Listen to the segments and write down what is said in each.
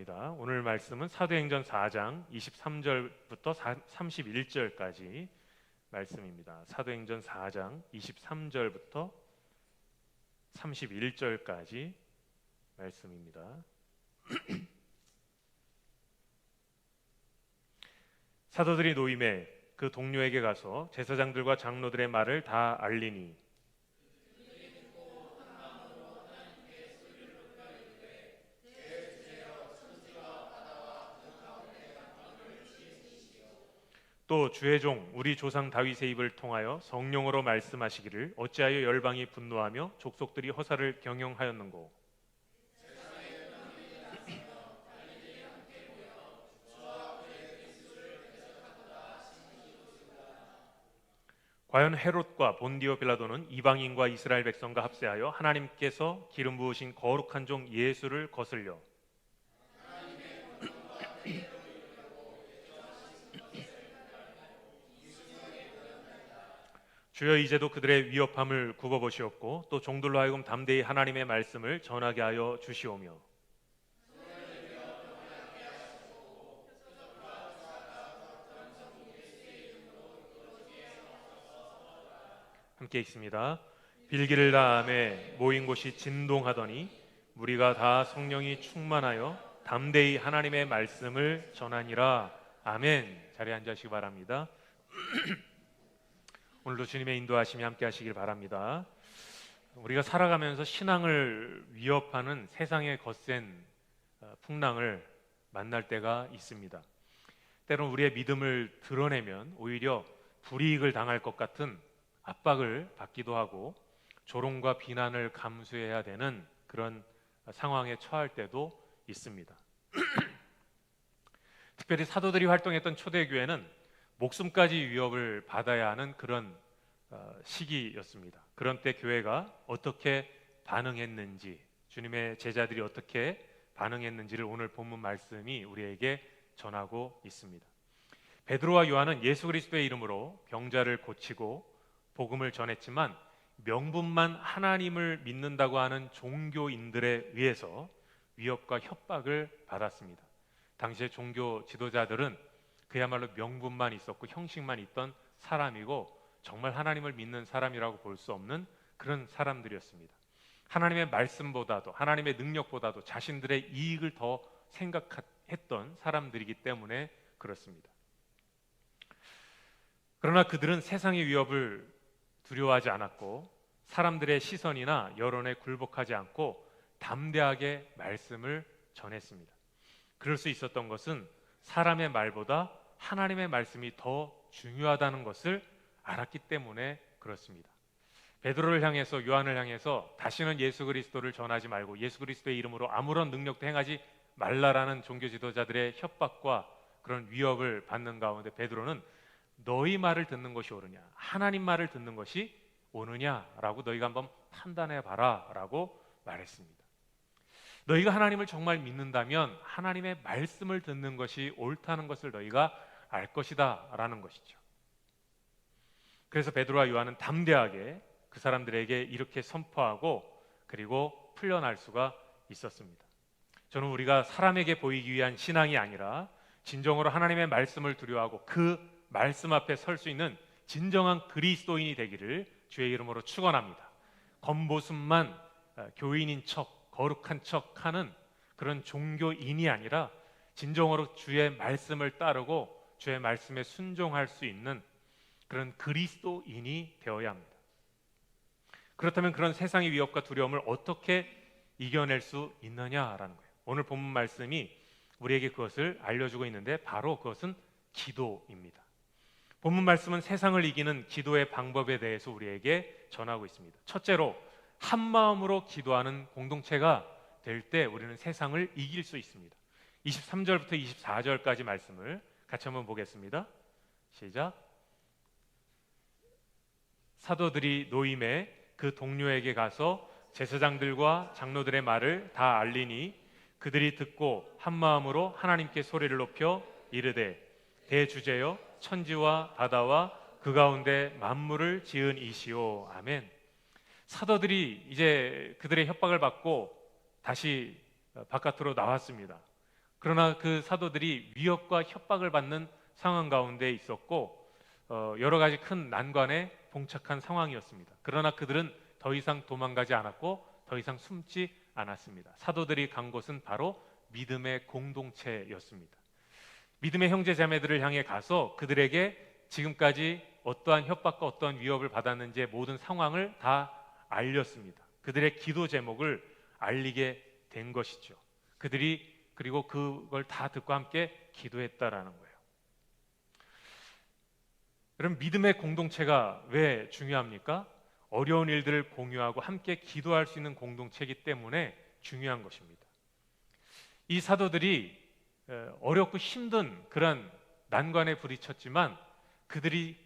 말씀입니다. 오늘 말씀은 사도행전 4장 23절부터 31절까지 말씀입니다. 사도행전 4장 23절부터 31절까지 말씀입니다. 사도들이 노임에 그 동료에게 가서 제사장들과 장로들의 말을 다 알리니 또 주의 종 우리 조상 다윗의 입을 통하여 성령으로 말씀하시기를 어찌하여 열방이 분노하며 족속들이 허사를 경영하였는고. 과연 헤롯과 본디오 빌라도는 이방인과 이스라엘 백성과 합세하여 하나님께서 기름 부으신 거룩한 종 예수를 거슬려 주여 이제도 그들의 위협함을 굽어보시옵고 또 종들로 하여금 담대히 하나님의 말씀을 전하게 하여 주시오며 함께 읽습니다. 빌기를 다함에 모인 곳이 진동하더니 무리가 다 성령이 충만하여 담대히 하나님의 말씀을 전하니라. 아멘. 자리에 앉으시기 바랍니다. 오늘도 주님의 인도하심이 함께 하시길 바랍니다. 우리가 살아가면서 신앙을 위협하는 세상의 거센 풍랑을 만날 때가 있습니다. 때론 우리의 믿음을 드러내면 오히려 불이익을 당할 것 같은 압박을 받기도 하고 조롱과 비난을 감수해야 되는 그런 상황에 처할 때도 있습니다. 특별히 사도들이 활동했던 초대교회는 목숨까지 위협을 받아야 하는 그런 시기였습니다. 그런 때 교회가 어떻게 반응했는지, 주님의 제자들이 어떻게 반응했는지를 오늘 본문 말씀이 우리에게 전하고 있습니다. 베드로와 요한은 예수 그리스도의 이름으로 병자를 고치고 복음을 전했지만 명분만 하나님을 믿는다고 하는 종교인들에 의해서 위협과 협박을 받았습니다. 당시의 종교 지도자들은 그야말로 명분만 있었고 형식만 있던 사람이고 정말 하나님을 믿는 사람이라고 볼 수 없는 그런 사람들이었습니다. 하나님의 말씀보다도 하나님의 능력보다도 자신들의 이익을 더 생각했던 사람들이기 때문에 그렇습니다. 그러나 그들은 세상의 위협을 두려워하지 않았고 사람들의 시선이나 여론에 굴복하지 않고 담대하게 말씀을 전했습니다. 그럴 수 있었던 것은 사람의 말보다 하나님의 말씀이 더 중요하다는 것을 알았기 때문에 그렇습니다. 베드로를 향해서 요한을 향해서 다시는 예수 그리스도를 전하지 말고 예수 그리스도의 이름으로 아무런 능력도 행하지 말라라는 종교 지도자들의 협박과 그런 위협을 받는 가운데 베드로는 너희 말을 듣는 것이 옳으냐 하나님 말을 듣는 것이 옳으냐라고 너희가 한번 판단해 봐라 라고 말했습니다. 너희가 하나님을 정말 믿는다면 하나님의 말씀을 듣는 것이 옳다는 것을 너희가 알 것이다 라는 것이죠. 그래서 베드로와 요한은 담대하게 그 사람들에게 이렇게 선포하고 그리고 풀려날 수가 있었습니다. 저는 우리가 사람에게 보이기 위한 신앙이 아니라 진정으로 하나님의 말씀을 두려워하고 그 말씀 앞에 설 수 있는 진정한 그리스도인이 되기를 주의 이름으로 축원합니다. 겉모습만 교인인 척 거룩한 척 하는 그런 종교인이 아니라 진정으로 주의 말씀을 따르고 주의 말씀에 순종할 수 있는 그런 그리스도인이 되어야 합니다. 그렇다면 그런 세상의 위협과 두려움을 어떻게 이겨낼 수 있느냐라는 거예요. 오늘 본문 말씀이 우리에게 그것을 알려주고 있는데 바로 그것은 기도입니다. 본문 말씀은 세상을 이기는 기도의 방법에 대해서 우리에게 전하고 있습니다. 첫째로 한 마음으로 기도하는 공동체가 될 때 우리는 세상을 이길 수 있습니다. 23절부터 24절까지 말씀을 같이 한번 보겠습니다. 시작. 사도들이 노임에 그 동료에게 가서 제사장들과 장로들의 말을 다 알리니 그들이 듣고 한 마음으로 하나님께 소리를 높여 이르되 대주제여 천지와 바다와 그 가운데 만물을 지은 이시오. 아멘. 사도들이 이제 그들의 협박을 받고 다시 바깥으로 나왔습니다. 그러나 그 사도들이 위협과 협박을 받는 상황 가운데 있었고 여러 가지 큰 난관에 봉착한 상황이었습니다. 그러나 그들은 더 이상 도망가지 않았고 더 이상 숨지 않았습니다. 사도들이 간 곳은 바로 믿음의 공동체였습니다. 믿음의 형제 자매들을 향해 가서 그들에게 지금까지 어떠한 협박과 어떠한 위협을 받았는지의 모든 상황을 다 알렸습니다. 그들의 기도 제목을 알리게 된 것이죠. 그들이 그리고 그걸 다 듣고 함께 기도했다라는 거예요. 그럼 믿음의 공동체가 왜 중요합니까? 어려운 일들을 공유하고 함께 기도할 수 있는 공동체이기 때문에 중요한 것입니다. 이 사도들이 어렵고 힘든 그런 난관에 부딪혔지만 그들이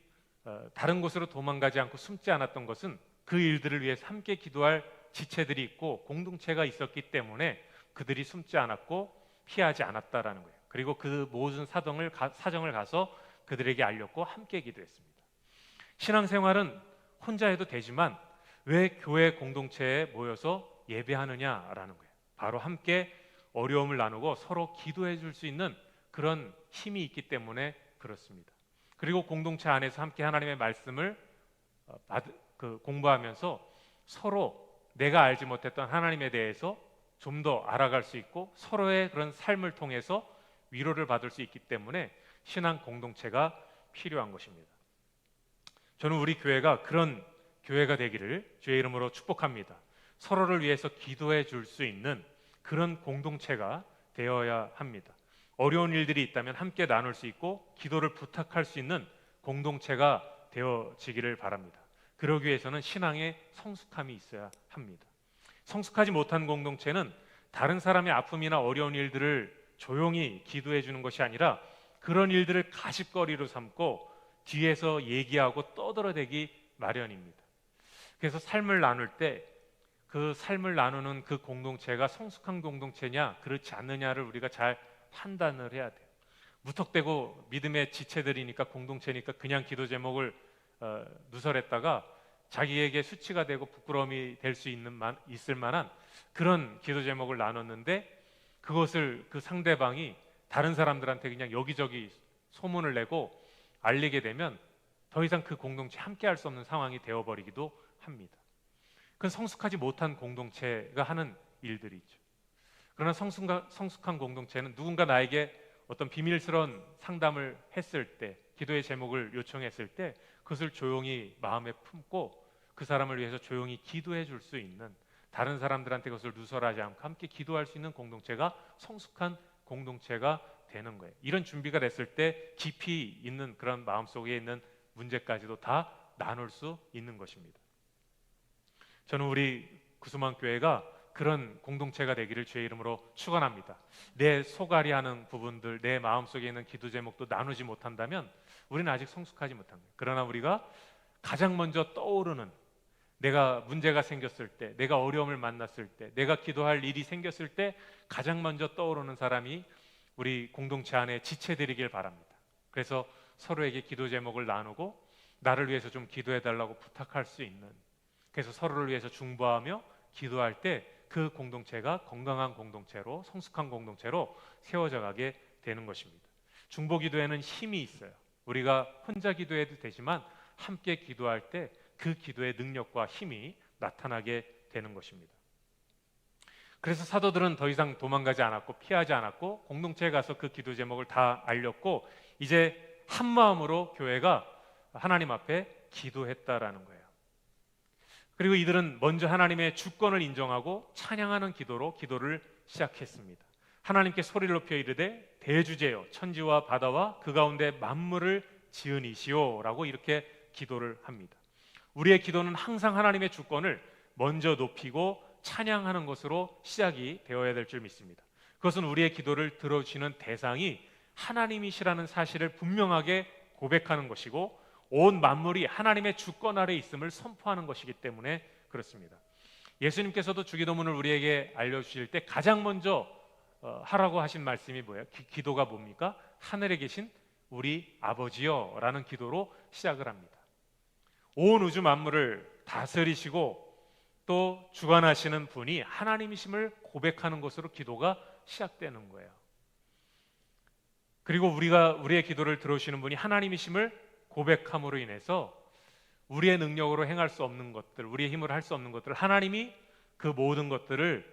다른 곳으로 도망가지 않고 숨지 않았던 것은 그 일들을 위해서 함께 기도할 지체들이 있고 공동체가 있었기 때문에 그들이 숨지 않았고 피하지 않았다라는 거예요. 그리고 그 모든 사정을 가서 그들에게 알렸고 함께 기도했습니다. 신앙생활은 혼자 해도 되지만 왜 교회 공동체에 모여서 예배하느냐라는 거예요. 바로 함께 어려움을 나누고 서로 기도해 줄 수 있는 그런 힘이 있기 때문에 그렇습니다. 그리고 공동체 안에서 함께 하나님의 말씀을 공부하면서 서로 내가 알지 못했던 하나님에 대해서 좀 더 알아갈 수 있고 서로의 그런 삶을 통해서 위로를 받을 수 있기 때문에 신앙 공동체가 필요한 것입니다. 저는 우리 교회가 그런 교회가 되기를 주의 이름으로 축복합니다. 서로를 위해서 기도해 줄 수 있는 그런 공동체가 되어야 합니다. 어려운 일들이 있다면 함께 나눌 수 있고 기도를 부탁할 수 있는 공동체가 되어지기를 바랍니다. 그러기 위해서는 신앙의 성숙함이 있어야 합니다. 성숙하지 못한 공동체는 다른 사람의 아픔이나 어려운 일들을 조용히 기도해 주는 것이 아니라 그런 일들을 가십거리로 삼고 뒤에서 얘기하고 떠들어대기 마련입니다. 그래서 삶을 나눌 때 그 삶을 나누는 그 공동체가 성숙한 공동체냐 그렇지 않느냐를 우리가 잘 판단을 해야 돼요. 무턱대고 믿음의 지체들이니까 공동체니까 그냥 기도 제목을 누설했다가 자기에게 수치가 되고 부끄러움이 될 수 있을 만한 그런 기도 제목을 나눴는데 그것을 그 상대방이 다른 사람들한테 그냥 여기저기 소문을 내고 알리게 되면 더 이상 그 공동체 함께 할 수 없는 상황이 되어버리기도 합니다. 그건 성숙하지 못한 공동체가 하는 일들이죠. 그러나 성숙한 공동체는 누군가 나에게 어떤 비밀스러운 상담을 했을 때, 기도의 제목을 요청했을 때 그것을 조용히 마음에 품고 그 사람을 위해서 조용히 기도해 줄 수 있는, 다른 사람들한테 그것을 누설하지 않고 함께 기도할 수 있는 공동체가 성숙한 공동체가 되는 거예요. 이런 준비가 됐을 때 깊이 있는 그런 마음속에 있는 문제까지도 다 나눌 수 있는 것입니다. 저는 우리 구수만 교회가 그런 공동체가 되기를 주의 이름으로 축원합니다. 내 속앓이 하는 부분들, 내 마음속에 있는 기도 제목도 나누지 못한다면 우리는 아직 성숙하지 못한 거예요. 그러나 우리가 가장 먼저 떠오르는, 내가 문제가 생겼을 때, 내가 어려움을 만났을 때, 내가 기도할 일이 생겼을 때 가장 먼저 떠오르는 사람이 우리 공동체 안에 지체들이길 바랍니다. 그래서 서로에게 기도 제목을 나누고 나를 위해서 좀 기도해 달라고 부탁할 수 있는, 그래서 서로를 위해서 중보하며 기도할 때 그 공동체가 건강한 공동체로, 성숙한 공동체로 세워져 가게 되는 것입니다. 중보 기도에는 힘이 있어요. 우리가 혼자 기도해도 되지만 함께 기도할 때 그 기도의 능력과 힘이 나타나게 되는 것입니다. 그래서 사도들은 더 이상 도망가지 않았고 피하지 않았고 공동체에 가서 그 기도 제목을 다 알렸고 이제 한 마음으로 교회가 하나님 앞에 기도했다라는 거예요. 그리고 이들은 먼저 하나님의 주권을 인정하고 찬양하는 기도로 기도를 시작했습니다. 하나님께 소리를 높여 이르되 대주제여 천지와 바다와 그 가운데 만물을 지은 이시오 라고 이렇게 기도를 합니다. 우리의 기도는 항상 하나님의 주권을 먼저 높이고 찬양하는 것으로 시작이 되어야 될 줄 믿습니다. 그것은 우리의 기도를 들어주시는 대상이 하나님이시라는 사실을 분명하게 고백하는 것이고 온 만물이 하나님의 주권 아래 있음을 선포하는 것이기 때문에 그렇습니다. 예수님께서도 주기도문을 우리에게 알려주실 때 가장 먼저 하라고 하신 말씀이 뭐예요? 기도가 뭡니까? 하늘에 계신 우리 아버지여 라는 기도로 시작을 합니다. 온 우주 만물을 다스리시고 또 주관하시는 분이 하나님이심을 고백하는 것으로 기도가 시작되는 거예요. 그리고 우리의 기도를 들어주시는 분이 하나님이심을 고백함으로 인해서 우리의 능력으로 행할 수 없는 것들, 우리의 힘으로 할 수 없는 것들, 하나님이 그 모든 것들을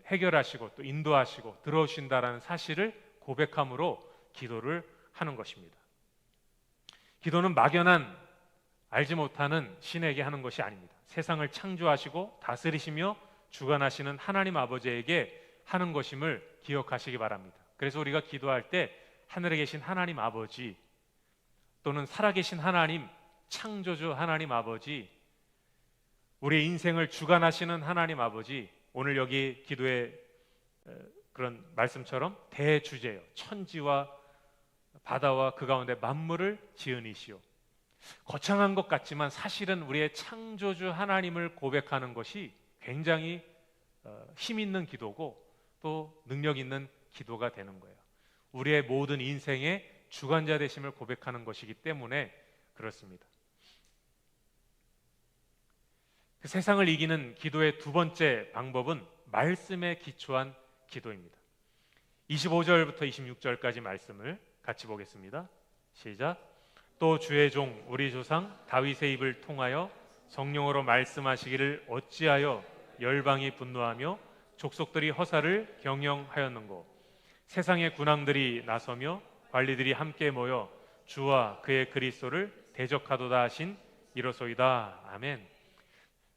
해결하시고 또 인도하시고 들어주신다라는 사실을 고백함으로 기도를 하는 것입니다. 기도는 막연한 알지 못하는 신에게 하는 것이 아닙니다. 세상을 창조하시고 다스리시며 주관하시는 하나님 아버지에게 하는 것임을 기억하시기 바랍니다. 그래서 우리가 기도할 때 하늘에 계신 하나님 아버지 또는 살아계신 하나님, 창조주 하나님 아버지, 우리의 인생을 주관하시는 하나님 아버지, 오늘 여기 기도의 그런 말씀처럼 대주제요, 천지와 바다와 그 가운데 만물을 지으니시오. 거창한 것 같지만 사실은 우리의 창조주 하나님을 고백하는 것이 굉장히 힘 있는 기도고 또 능력 있는 기도가 되는 거예요. 우리의 모든 인생의 주관자 되심을 고백하는 것이기 때문에 그렇습니다. 그 세상을 이기는 기도의 두 번째 방법은 말씀에 기초한 기도입니다. 25절부터 26절까지 말씀을 같이 보겠습니다. 시작. 또 주의 종 우리 조상 다윗의 입을 통하여 성령으로 말씀하시기를 어찌하여 열방이 분노하며 족속들이 허사를 경영하였는고. 세상의 군왕들이 나서며 관리들이 함께 모여 주와 그의 그리스도를 대적하도다 하신 이로소이다. 아멘.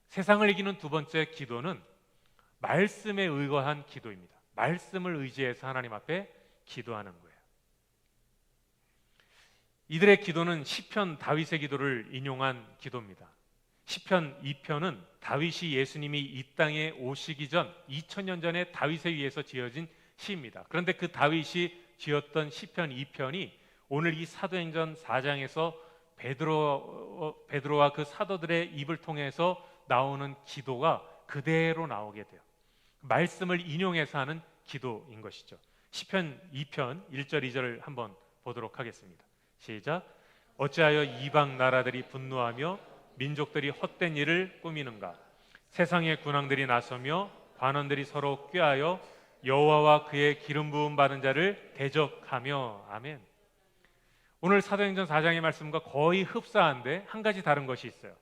세상을 이기는 두 번째 기도는 말씀에 의거한 기도입니다. 말씀을 의지해서 하나님 앞에 기도하는 거예요. 이들의 기도는 시편 다윗의 기도를 인용한 기도입니다. 시편 2편은 다윗이 예수님이 이 땅에 오시기 전 2000년 전에 다윗에 의해서 지어진 시입니다. 그런데 그 다윗이 지었던 시편 2편이 오늘 이 사도행전 4장에서 베드로와 그 사도들의 입을 통해서 나오는 기도가 그대로 나오게 돼요. 말씀을 인용해서 하는 기도인 것이죠. 시편 2편 1절 2절을 한번 보도록 하겠습니다. 시작. 어찌하여 이방 나라들이 분노하며 민족들이 헛된 일을 꾸미는가. 세상의 군왕들이 나서며 관원들이 서로 꾀하여 여호와와 그의 기름 부음 받은 자를 대적하며. 아멘. 오늘 사도행전 4장의 말씀과 거의 흡사한데 한 가지 다른 것이 있어요.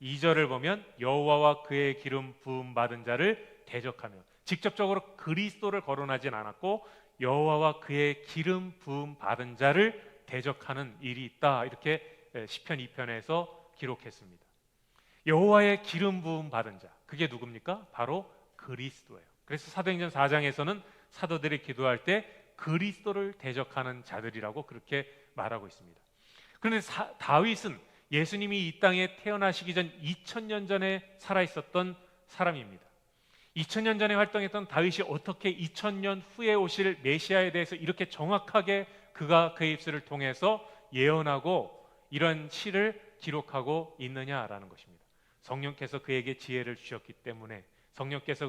2절을 보면 여호와와 그의 기름 부음 받은 자를 대적하며, 직접적으로 그리스도를 거론하진 않았고 여호와와 그의 기름 부음 받은 자를 대적하는 일이 있다, 이렇게 시편 2편에서 기록했습니다. 여호와의 기름 부음 받은 자, 그게 누굽니까? 바로 그리스도예요. 그래서 사도행전 4장에서는 사도들이 기도할 때 그리스도를 대적하는 자들이라고 그렇게 말하고 있습니다. 그런데 다윗은 예수님이 이 땅에 태어나시기 전 2000년 전에 살아있었던 사람입니다. 2000년 전에 활동했던 다윗이 어떻게 2000년 후에 오실 메시아에 대해서 이렇게 정확하게 그가 그의 입술을 통해서 예언하고 이런 시를 기록하고 있느냐라는 것입니다. 성령께서 그에게 지혜를 주셨기 때문에, 성령께서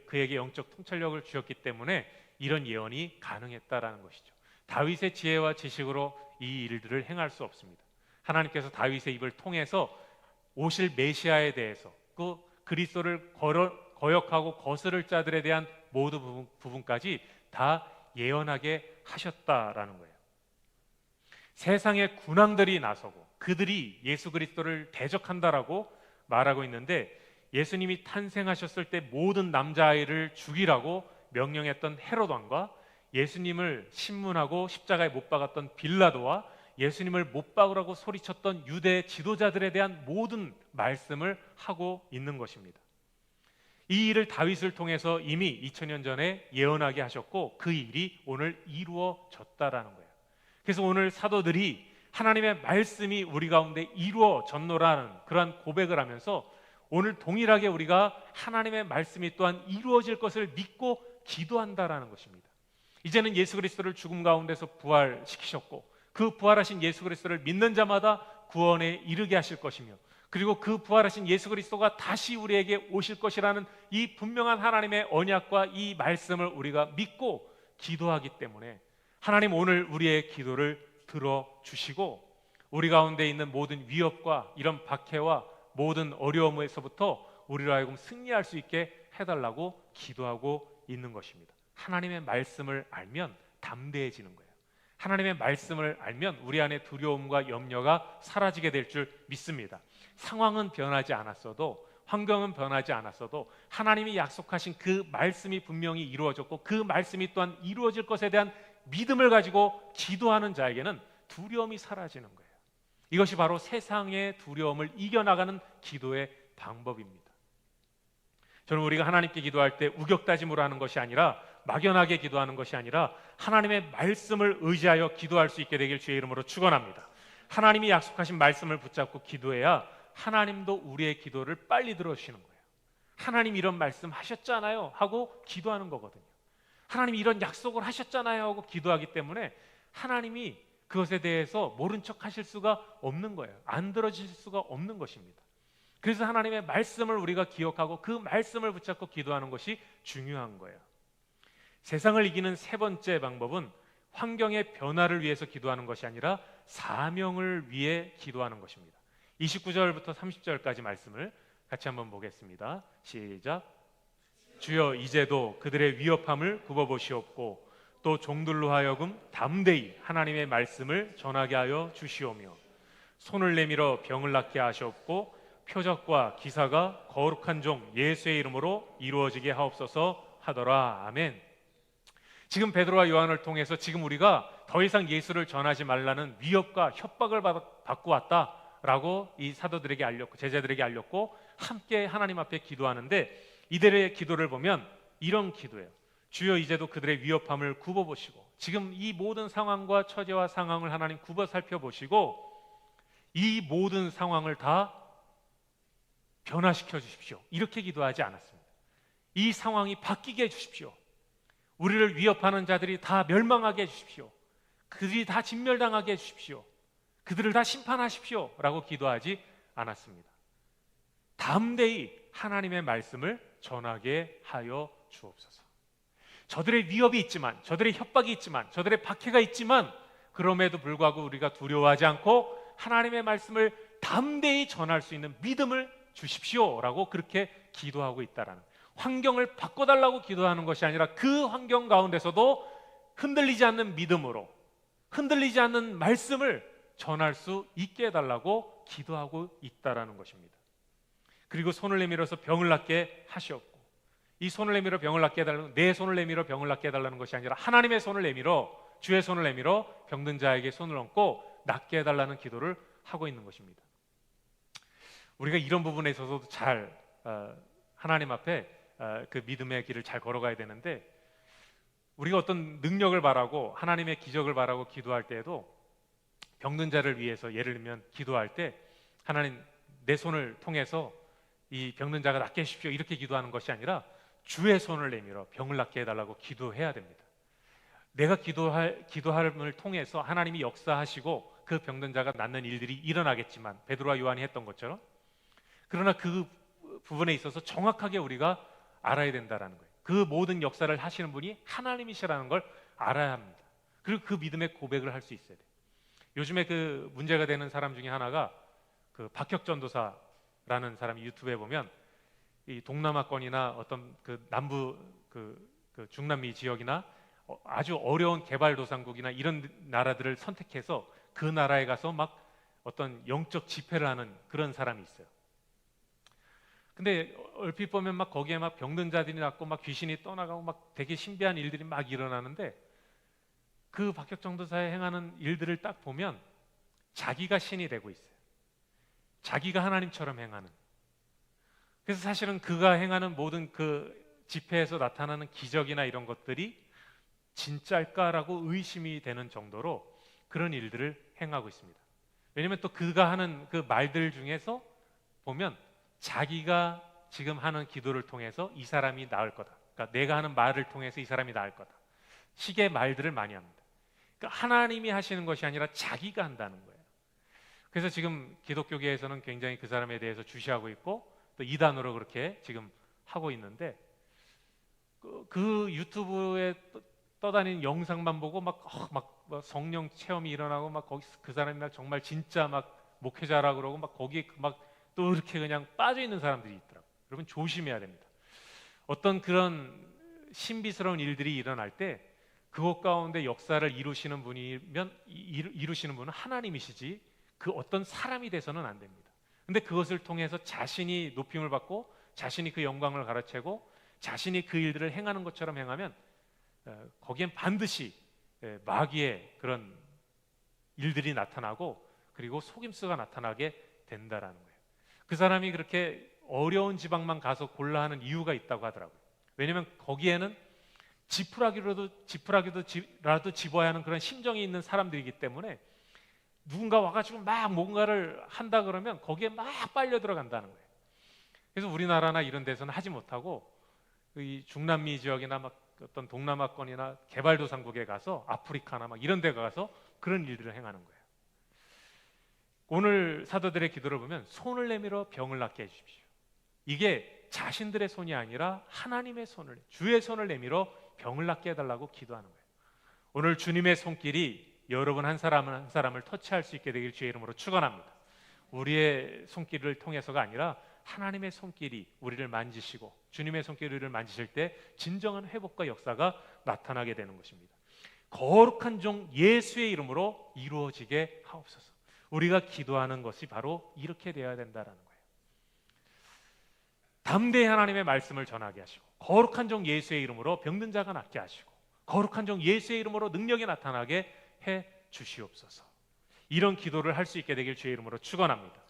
그에게 영적 통찰력을 주셨기 때문에 이런 예언이 가능했다라는 것이죠. 다윗의 지혜와 지식으로 이 일들을 행할 수 없습니다. 하나님께서 다윗의 입을 통해서 오실 메시아에 대해서, 그 그리스도를 거역하고 거스를 자들에 대한 모든 부분까지 다 예언하게 하셨다라는 거예요. 세상의 군왕들이 나서고 그들이 예수 그리스도를 대적한다라고 말하고 있는데, 예수님이 탄생하셨을 때 모든 남자아이를 죽이라고 명령했던 헤롯 왕과 예수님을 신문하고 십자가에 못 박았던 빌라도와 예수님을 못 박으라고 소리쳤던 유대 지도자들에 대한 모든 말씀을 하고 있는 것입니다. 이 일을 다윗을 통해서 이미 2000년 전에 예언하게 하셨고 그 일이 오늘 이루어졌다라는 거예요. 그래서 오늘 사도들이 하나님의 말씀이 우리 가운데 이루어졌노라는 그러한 고백을 하면서 오늘 동일하게 우리가 하나님의 말씀이 또한 이루어질 것을 믿고 기도한다라는 것입니다. 이제는 예수 그리스도를 죽음 가운데서 부활시키셨고 그 부활하신 예수 그리스도를 믿는 자마다 구원에 이르게 하실 것이며, 그리고 그 부활하신 예수 그리스도가 다시 우리에게 오실 것이라는 이 분명한 하나님의 언약과 이 말씀을 우리가 믿고 기도하기 때문에 하나님 오늘 우리의 기도를 들어주시고 우리 가운데 있는 모든 위협과 이런 박해와 모든 어려움에서부터 우리로 하여금 승리할 수 있게 해달라고 기도하고 있는 것입니다. 하나님의 말씀을 알면 담대해지는 거예요. 하나님의 말씀을 알면 우리 안에 두려움과 염려가 사라지게 될 줄 믿습니다. 상황은 변하지 않았어도, 환경은 변하지 않았어도 하나님이 약속하신 그 말씀이 분명히 이루어졌고 그 말씀이 또한 이루어질 것에 대한 믿음을 가지고 기도하는 자에게는 두려움이 사라지는 거예요. 이것이 바로 세상의 두려움을 이겨나가는 기도의 방법입니다. 저는 우리가 하나님께 기도할 때 우격다짐으로 하는 것이 아니라, 막연하게 기도하는 것이 아니라 하나님의 말씀을 의지하여 기도할 수 있게 되길 주의 이름으로 축원합니다. 하나님이 약속하신 말씀을 붙잡고 기도해야 하나님도 우리의 기도를 빨리 들어주시는 거예요. 하나님 이런 말씀 하셨잖아요 하고 기도하는 거거든요. 하나님 이런 약속을 하셨잖아요 하고 기도하기 때문에 하나님이 그것에 대해서 모른 척 하실 수가 없는 거예요. 안 들어주실 수가 없는 것입니다. 그래서 하나님의 말씀을 우리가 기억하고 그 말씀을 붙잡고 기도하는 것이 중요한 거예요. 세상을 이기는 세 번째 방법은 환경의 변화를 위해서 기도하는 것이 아니라 사명을 위해 기도하는 것입니다. 29절부터 30절까지 말씀을 같이 한번 보겠습니다. 시작. 주여 이제도 그들의 위협함을 굽어보시옵고 또 종들로 하여금 담대히 하나님의 말씀을 전하게 하여 주시오며 손을 내밀어 병을 낫게 하시옵고 표적과 기사가 거룩한 종 예수의 이름으로 이루어지게 하옵소서 하더라. 아멘. 지금 베드로와 요한을 통해서 지금 우리가 더 이상 예수를 전하지 말라는 위협과 협박을 받고 왔다라고 이 사도들에게 알렸고 제자들에게 알렸고 함께 하나님 앞에 기도하는데, 이들의 기도를 보면 이런 기도예요. 주여 이제도 그들의 위협함을 굽어보시고, 지금 이 모든 상황과 처지와 상황을 하나님 굽어 살펴보시고 이 모든 상황을 다 변화시켜 주십시오. 이렇게 기도하지 않았습니다. 이 상황이 바뀌게 해주십시오. 우리를 위협하는 자들이 다 멸망하게 해주십시오. 그들이 다 진멸당하게 해주십시오. 그들을 다 심판하십시오 라고 기도하지 않았습니다. 담대히 하나님의 말씀을 전하게 하여 주옵소서. 저들의 위협이 있지만, 저들의 협박이 있지만, 저들의 박해가 있지만 그럼에도 불구하고 우리가 두려워하지 않고 하나님의 말씀을 담대히 전할 수 있는 믿음을 주십시오 라고 그렇게 기도하고 있다라는, 환경을 바꿔달라고 기도하는 것이 아니라 그 환경 가운데서도 흔들리지 않는 믿음으로, 흔들리지 않는 말씀을 전할 수 있게 해달라고 기도하고 있다라는 것입니다. 그리고 손을 내밀어서 병을 낫게 하시옵고, 이 손을 내밀어 병을 낫게 해달라는, 내 손을 내밀어 병을 낫게 해달라는 것이 아니라 하나님의 손을 내밀어, 주의 손을 내밀어 병든 자에게 손을 얹고 낫게 해달라는 기도를 하고 있는 것입니다. 우리가 이런 부분에 있어서도 잘 하나님 앞에 그 믿음의 길을 잘 걸어가야 되는데, 우리가 어떤 능력을 바라고 하나님의 기적을 바라고 기도할 때에도 병든 자를 위해서, 예를 들면 기도할 때 하나님 내 손을 통해서 이 병든 자가 낫게 해주십시오 이렇게 기도하는 것이 아니라 주의 손을 내밀어 병을 낫게 해달라고 기도해야 됩니다. 내가 기도함을 통해서 하나님이 역사하시고 그 병든 자가 낫는 일들이 일어나겠지만, 베드로와 요한이 했던 것처럼, 그러나 그 부분에 있어서 정확하게 우리가 알아야 된다라는 거예요. 그 모든 역사를 하시는 분이 하나님이시라는 걸 알아야 합니다. 그리고 그 믿음의 고백을 할 수 있어야 돼요. 요즘에 그 문제가 되는 사람 중에 하나가 그 박혁전도사라는 사람이 유튜브에 보면 이 동남아권이나 어떤 그 남부 그 중남미 지역이나 아주 어려운 개발도상국이나 이런 나라들을 선택해서 그 나라에 가서 막 어떤 영적 집회를 하는 그런 사람이 있어요. 근데 얼핏 보면 막 거기에 막 병든 자들이 낫고 막 귀신이 떠나가고 막 되게 신비한 일들이 막 일어나는데, 그 박혁전도사의 행하는 일들을 딱 보면 자기가 신이 되고 있어요. 자기가 하나님처럼 행하는. 그래서 사실은 그가 행하는 모든 그 집회에서 나타나는 기적이나 이런 것들이 진짜일까라고 의심이 되는 정도로 그런 일들을 행하고 있습니다. 왜냐하면 또 그가 하는 그 말들 중에서 보면 자기가 지금 하는 기도를 통해서 이 사람이 나을 거다, 그러니까 내가 하는 말을 통해서 이 사람이 나을 거다, 식의 말들을 많이 합니다. 그러니까 하나님이 하시는 것이 아니라 자기가 한다는 거예요. 그래서 지금 기독교계에서는 굉장히 그 사람에 대해서 주시하고 있고 또 이단으로 그렇게 지금 하고 있는데, 그 유튜브에 떠다니는 영상만 보고 막 성령 체험이 일어나고 막 거기 그 사람이 막 정말 진짜 막 목회자라 그러고 막 거기에 막 또 이렇게 그냥 빠져 있는 사람들이 있더라고요. 여러분 조심해야 됩니다. 어떤 그런 신비스러운 일들이 일어날 때 그것 가운데 역사를 이루시는 분이면 이루시는 분은 하나님이시지 그 어떤 사람이 돼서는 안 됩니다. 근데 그것을 통해서 자신이 높임을 받고 자신이 그 영광을 가로채고 자신이 그 일들을 행하는 것처럼 행하면 거기엔 반드시 마귀의 그런 일들이 나타나고 그리고 속임수가 나타나게 된다라는 거예요. 그 사람이 그렇게 어려운 지방만 가서 골라 하는 이유가 있다고 하더라고요. 왜냐하면 거기에는 지푸라기도 집어야 하는 그런 심정이 있는 사람들이기 때문에 누군가 와가지고 막 뭔가를 한다 그러면 거기에 막 빨려 들어간다는 거예요. 그래서 우리나라나 이런 데서는 하지 못하고 이 중남미 지역이나 막 어떤 동남아권이나 개발도상국에 가서 아프리카나 막 이런 데 가서 그런 일들을 행하는 거예요. 오늘 사도들의 기도를 보면 손을 내밀어 병을 낫게 해주십시오. 이게 자신들의 손이 아니라 하나님의 손을, 주의 손을 내밀어 병을 낫게 해달라고 기도하는 거예요. 오늘 주님의 손길이 여러분 한 사람을 터치할 수 있게 되길 주의 이름으로 축원합니다. 우리의 손길을 통해서가 아니라 하나님의 손길이 우리를 만지시고 주님의 손길이 우리를 만지실 때 진정한 회복과 역사가 나타나게 되는 것입니다. 거룩한 종 예수의 이름으로 이루어지게 하옵소서. 우리가 기도하는 것이 바로 이렇게 되어야 된다는 거예요. 담대히 하나님의 말씀을 전하게 하시고 거룩한 종 예수의 이름으로 병든 자가 낫게 하시고 거룩한 종 예수의 이름으로 능력이 나타나게 해 주시옵소서. 이런 기도를 할 수 있게 되길 주의 이름으로 축원합니다.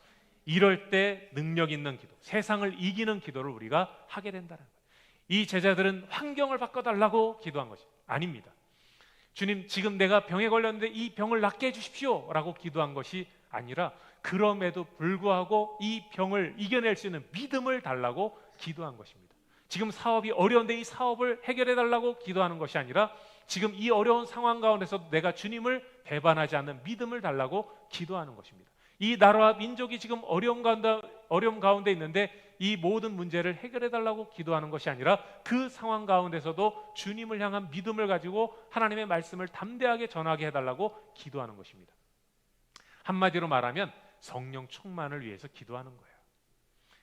이럴 때 능력 있는 기도, 세상을 이기는 기도를 우리가 하게 된다는 거예요. 이 제자들은 환경을 바꿔달라고 기도한 것이 아닙니다. 주님, 지금 내가 병에 걸렸는데 이 병을 낫게 해주십시오 라고 기도한 것이 아니라 그럼에도 불구하고 이 병을 이겨낼 수 있는 믿음을 달라고 기도한 것입니다. 지금 사업이 어려운데 이 사업을 해결해 달라고 기도하는 것이 아니라 지금 이 어려운 상황 가운데서 내가 주님을 배반하지 않는 믿음을 달라고 기도하는 것입니다. 이 나라와 민족이 지금 어려움 가운데 있는데 이 모든 문제를 해결해 달라고 기도하는 것이 아니라 그 상황 가운데서도 주님을 향한 믿음을 가지고 하나님의 말씀을 담대하게 전하게 해달라고 기도하는 것입니다. 한마디로 말하면 성령 충만을 위해서 기도하는 거예요.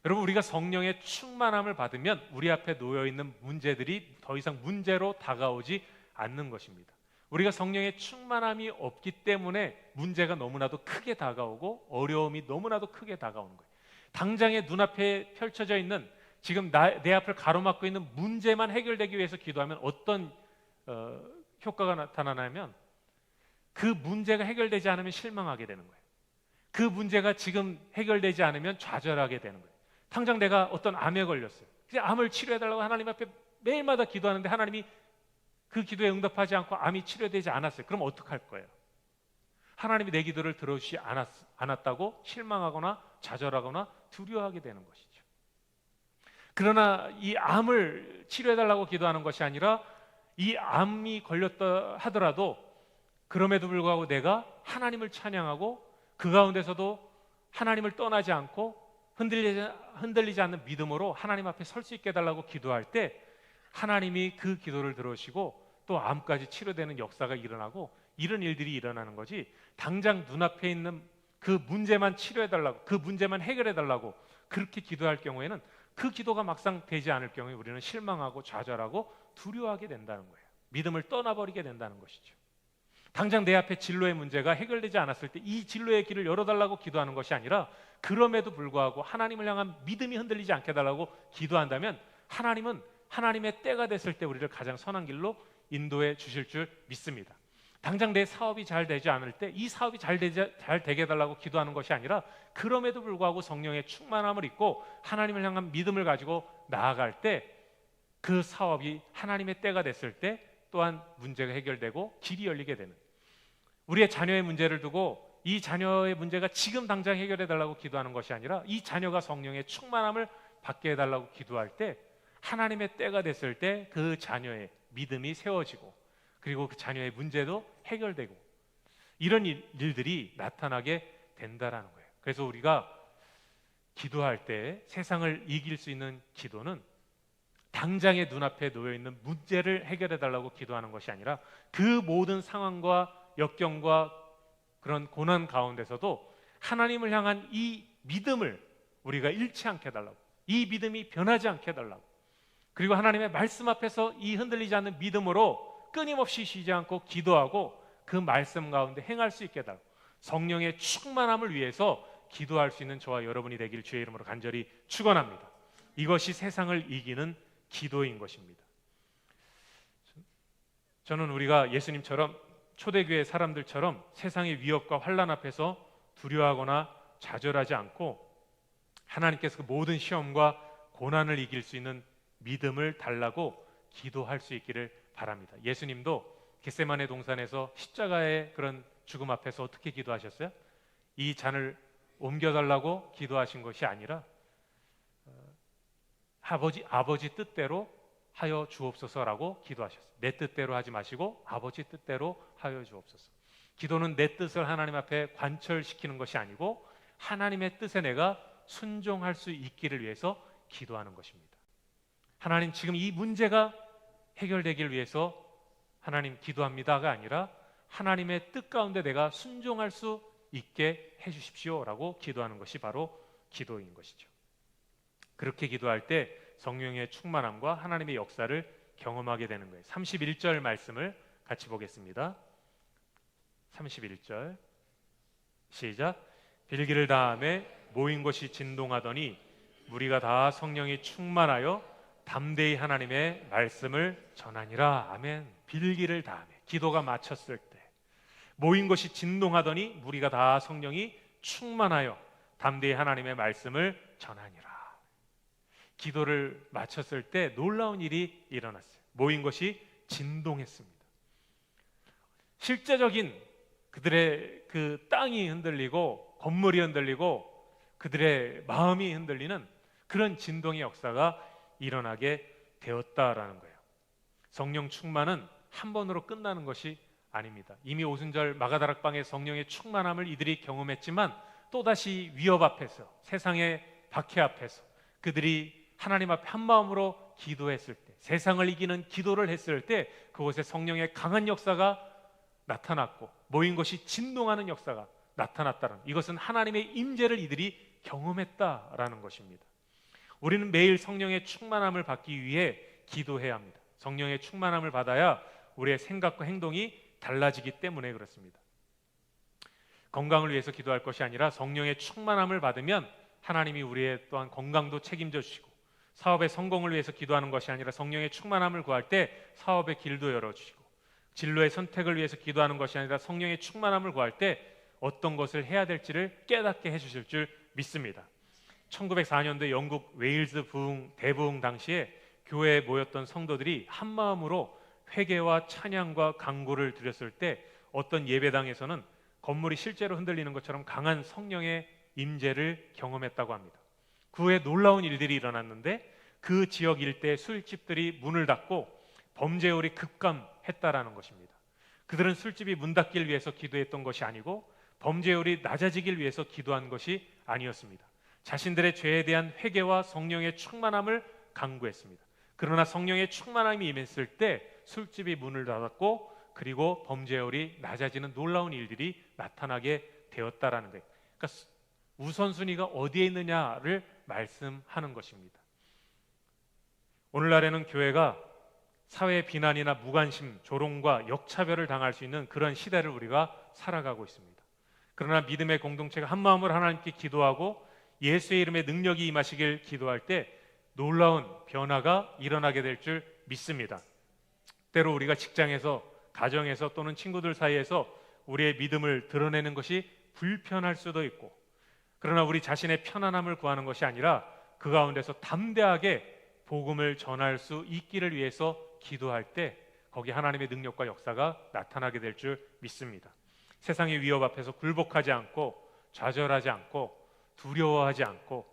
여러분, 우리가 성령의 충만함을 받으면 우리 앞에 놓여있는 문제들이 더 이상 문제로 다가오지 않는 것입니다. 우리가 성령의 충만함이 없기 때문에 문제가 너무나도 크게 다가오고 어려움이 너무나도 크게 다가오는 거예요. 당장에 눈앞에 펼쳐져 있는 지금 내 앞을 가로막고 있는 문제만 해결되기 위해서 기도하면 어떤 효과가 나타나냐면 그 문제가 해결되지 않으면 실망하게 되는 거예요. 그 문제가 지금 해결되지 않으면 좌절하게 되는 거예요. 당장 내가 어떤 암에 걸렸어요. 그래서 암을 치료해달라고 하나님 앞에 매일마다 기도하는데 하나님이 그 기도에 응답하지 않고 암이 치료되지 않았어요. 그럼 어떡할 거예요? 하나님이 내 기도를 들어주지 않았다고 실망하거나 좌절하거나 두려워하게 되는 것이죠. 그러나 이 암을 치료해달라고 기도하는 것이 아니라 이 암이 걸렸다 하더라도 그럼에도 불구하고 내가 하나님을 찬양하고 그 가운데서도 하나님을 떠나지 않고 흔들리지 않는 믿음으로 하나님 앞에 설 수 있게 해달라고 기도할 때 하나님이 그 기도를 들으시고 또 암까지 치료되는 역사가 일어나고 이런 일들이 일어나는 거지, 당장 눈앞에 있는 그 문제만 치료해달라고, 그 문제만 해결해달라고 그렇게 기도할 경우에는 그 기도가 막상 되지 않을 경우에 우리는 실망하고 좌절하고 두려워하게 된다는 거예요. 믿음을 떠나버리게 된다는 것이죠. 당장 내 앞에 진로의 문제가 해결되지 않았을 때 이 진로의 길을 열어달라고 기도하는 것이 아니라 그럼에도 불구하고 하나님을 향한 믿음이 흔들리지 않게 해달라고 기도한다면 하나님은 하나님의 때가 됐을 때 우리를 가장 선한 길로 인도해 주실 줄 믿습니다. 당장 내 사업이 잘 되지 않을 때 이 사업이 잘 되게 해달라고 기도하는 것이 아니라 그럼에도 불구하고 성령의 충만함을 입고 하나님을 향한 믿음을 가지고 나아갈 때 그 사업이 하나님의 때가 됐을 때 또한 문제가 해결되고 길이 열리게 되는, 우리의 자녀의 문제를 두고 이 자녀의 문제가 지금 당장 해결해 달라고 기도하는 것이 아니라 이 자녀가 성령의 충만함을 받게 해달라고 기도할 때 하나님의 때가 됐을 때 그 자녀의 믿음이 세워지고 그리고 그 자녀의 문제도 해결되고 이런 일들이 나타나게 된다라는 거예요. 그래서 우리가 기도할 때 세상을 이길 수 있는 기도는 당장의 눈앞에 놓여있는 문제를 해결해 달라고 기도하는 것이 아니라 그 모든 상황과 역경과 그런 고난 가운데서도 하나님을 향한 이 믿음을 우리가 잃지 않게 해달라고, 이 믿음이 변하지 않게 해달라고, 그리고 하나님의 말씀 앞에서 이 흔들리지 않는 믿음으로 끊임없이 쉬지 않고 기도하고 그 말씀 가운데 행할 수 있게 해달라고, 성령의 충만함을 위해서 기도할 수 있는 저와 여러분이 되길 주의 이름으로 간절히 축원합니다. 이것이 세상을 이기는 기도인 것입니다. 저는 우리가 예수님처럼 초대교회 사람들처럼 세상의 위협과 환난 앞에서 두려워하거나 좌절하지 않고 하나님께서 그 모든 시험과 고난을 이길 수 있는 믿음을 달라고 기도할 수 있기를 바랍니다. 예수님도 겟세마네 동산에서 십자가의 그런 죽음 앞에서 어떻게 기도하셨어요? 이 잔을 옮겨달라고 기도하신 것이 아니라 아버지 뜻대로 하여 주옵소서라고 기도하셨어요. 내 뜻대로 하지 마시고 아버지 뜻대로 하여 주옵소서. 기도는 내 뜻을 하나님 앞에 관철시키는 것이 아니고 하나님의 뜻에 내가 순종할 수 있기를 위해서 기도하는 것입니다. 하나님, 지금 이 문제가 해결되길 위해서 하나님 기도합니다가 아니라 하나님의 뜻 가운데 내가 순종할 수 있게 해주십시오라고 기도하는 것이 바로 기도인 것이죠. 그렇게 기도할 때 성령의 충만함과 하나님의 역사를 경험하게 되는 거예요. 31절 말씀을 같이 보겠습니다. 31절 시작. 빌기를 다함에 모인 것이 진동하더니 무리가 다 성령이 충만하여 담대히 하나님의 말씀을 전하니라. 아멘. 빌기를 다함에, 기도가 마쳤을 때 모인 것이 진동하더니 무리가 다 성령이 충만하여 담대히 하나님의 말씀을 전하니라. 기도를 마쳤을 때 놀라운 일이 일어났어요. 모인 것이 진동했습니다. 실제적인 그들의 그 땅이 흔들리고 건물이 흔들리고 그들의 마음이 흔들리는 그런 진동의 역사가 일어나게 되었다라는 거예요. 성령 충만은 한 번으로 끝나는 것이 아닙니다. 이미 오순절 마가다락방의 성령의 충만함을 이들이 경험했지만 또다시 위협 앞에서, 세상의 박해 앞에서 그들이 하나님 앞에 한 마음으로 기도했을 때, 세상을 이기는 기도를 했을 때 그곳에 성령의 강한 역사가 나타났고 모인 것이 진동하는 역사가 나타났다는, 이것은 하나님의 임재를 이들이 경험했다라는 것입니다. 우리는 매일 성령의 충만함을 받기 위해 기도해야 합니다. 성령의 충만함을 받아야 우리의 생각과 행동이 달라지기 때문에 그렇습니다. 건강을 위해서 기도할 것이 아니라 성령의 충만함을 받으면 하나님이 우리의 또한 건강도 책임져 주시고, 사업의 성공을 위해서 기도하는 것이 아니라 성령의 충만함을 구할 때 사업의 길도 열어주시고, 진로의 선택을 위해서 기도하는 것이 아니라 성령의 충만함을 구할 때 어떤 것을 해야 될지를 깨닫게 해주실 줄 믿습니다. 1904년도에 영국 웨일즈 대부흥 당시에 교회에 모였던 성도들이 한 마음으로 회개와 찬양과 간구를 드렸을 때 어떤 예배당에서는 건물이 실제로 흔들리는 것처럼 강한 성령의 임재를 경험했다고 합니다. 그 후에 놀라운 일들이 일어났는데 그 지역 일대의 술집들이 문을 닫고 범죄율이 급감했다라는 것입니다. 그들은 술집이 문 닫기를 위해서 기도했던 것이 아니고 범죄율이 낮아지길 위해서 기도한 것이 아니었습니다. 자신들의 죄에 대한 회개와 성령의 충만함을 간구했습니다. 그러나 성령의 충만함이 임했을 때 술집이 문을 닫았고 그리고 범죄율이 낮아지는 놀라운 일들이 나타나게 되었다라는 거예요. 그러니까 우선순위가 어디에 있느냐를 말씀하는 것입니다. 오늘날에는 교회가 사회의 비난이나 무관심, 조롱과 역차별을 당할 수 있는 그런 시대를 우리가 살아가고 있습니다. 그러나 믿음의 공동체가 한 마음으로 하나님께 기도하고 예수의 이름에 능력이 임하시길 기도할 때 놀라운 변화가 일어나게 될 줄 믿습니다. 때로 우리가 직장에서, 가정에서 또는 친구들 사이에서 우리의 믿음을 드러내는 것이 불편할 수도 있고, 그러나 우리 자신의 편안함을 구하는 것이 아니라 그 가운데서 담대하게 복음을 전할 수 있기를 위해서 기도할 때 거기 하나님의 능력과 역사가 나타나게 될 줄 믿습니다. 세상의 위협 앞에서 굴복하지 않고 좌절하지 않고 두려워하지 않고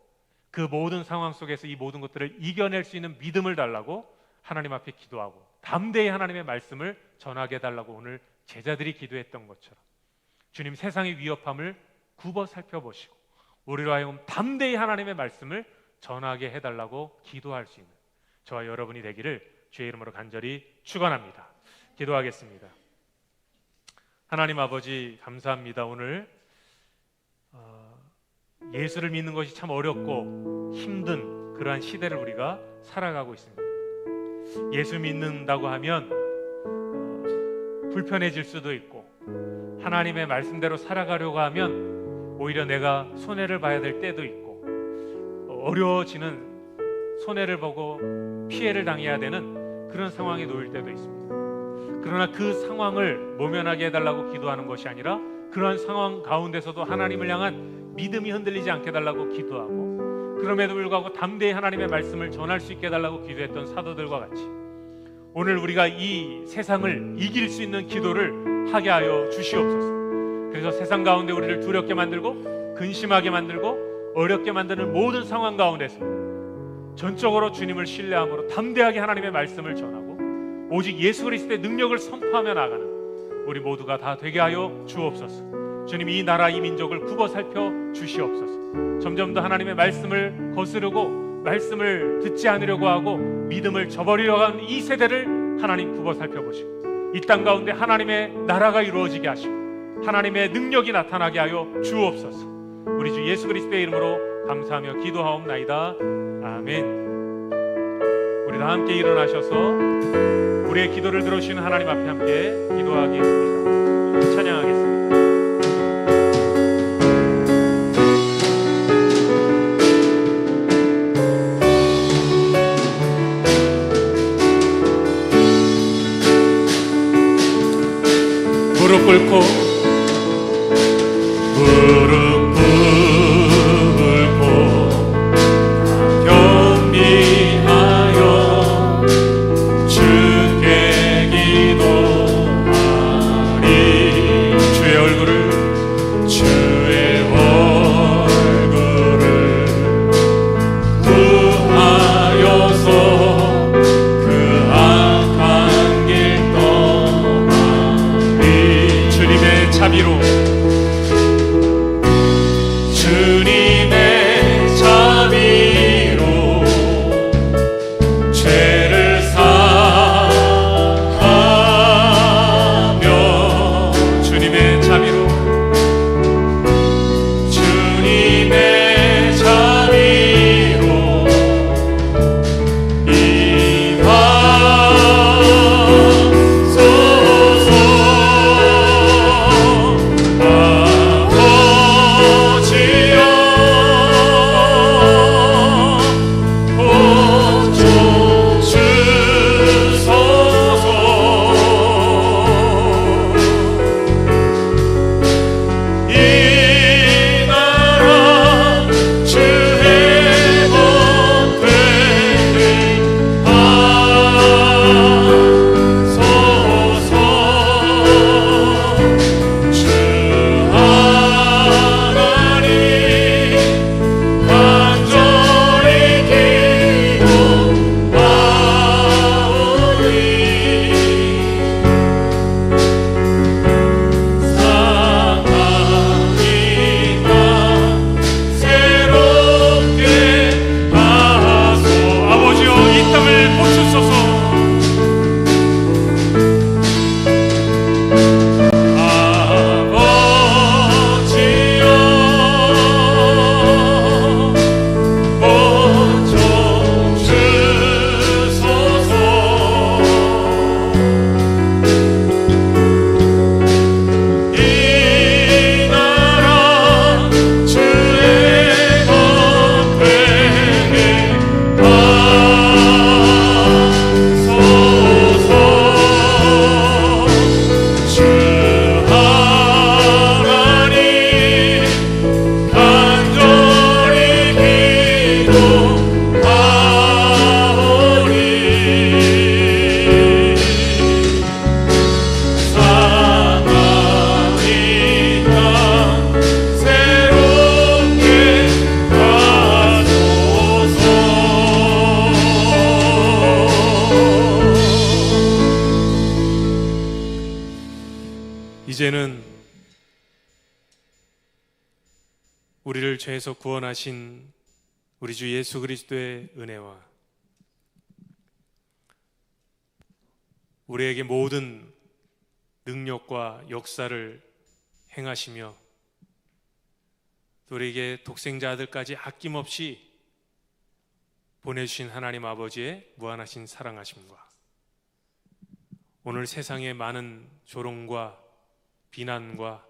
그 모든 상황 속에서 이 모든 것들을 이겨낼 수 있는 믿음을 달라고 하나님 앞에 기도하고 담대히 하나님의 말씀을 전하게 해달라고 오늘 제자들이 기도했던 것처럼 주님, 세상의 위협함을 굽어 살펴보시고 우리로 하여금 담대히 하나님의 말씀을 전하게 해달라고 기도할 수 있는 저와 여러분이 되기를 주의 이름으로 간절히 축원합니다. 기도하겠습니다. 하나님 아버지, 감사합니다. 오늘 예수를 믿는 것이 참 어렵고 힘든 그러한 시대를 우리가 살아가고 있습니다. 예수 믿는다고 하면 불편해질 수도 있고, 하나님의 말씀대로 살아가려고 하면 오히려 내가 손해를 봐야 될 때도 있고, 어려워지는, 손해를 보고 피해를 당해야 되는 그런 상황에 놓일 때도 있습니다. 그러나 그 상황을 모면하게 해달라고 기도하는 것이 아니라 그러한 상황 가운데서도 하나님을 향한 믿음이 흔들리지 않게 해달라고 기도하고, 그럼에도 불구하고 담대히 하나님의 말씀을 전할 수 있게 해달라고 기도했던 사도들과 같이 오늘 우리가 이 세상을 이길 수 있는 기도를 하게 하여 주시옵소서. 그래서 세상 가운데 우리를 두렵게 만들고 근심하게 만들고 어렵게 만드는 모든 상황 가운데서 전적으로 주님을 신뢰함으로 담대하게 하나님의 말씀을 전하고 오직 예수 그리스도의 능력을 선포하며 나가는 우리 모두가 다 되게 하여 주옵소서. 주님, 이 나라 이 민족을 굽어 살펴 주시옵소서. 점점 더 하나님의 말씀을 거스르고 말씀을 듣지 않으려고 하고 믿음을 저버리려고 하는 이 세대를 하나님 굽어 살펴보시고 이 땅 가운데 하나님의 나라가 이루어지게 하시고 하나님의 능력이 나타나게 하여 주옵소서. 우리 주 예수 그리스도의 이름으로 감사하며 기도하옵나이다. 아멘. 우리 다 함께 일어나셔서 우리의 기도를 들어주시는 하나님 앞에 함께 기도하겠습니다. 찬양하겠습니다. 무릎 꿇고 겸비하여 주께 기도하리. 주의 얼굴을 구하여서 그 악한 길 떠나리. 주님의 자비로 죄를 사하며 주님의 자비로 이제는 우리를 죄에서 구원하신 우리 주 예수 그리스도의 은혜와 우리에게 모든 능력과 역사를 행하시며 또 우리에게 독생자 아들까지 아낌없이 보내주신 하나님 아버지의 무한하신 사랑하심과 오늘 세상의 많은 조롱과 비난과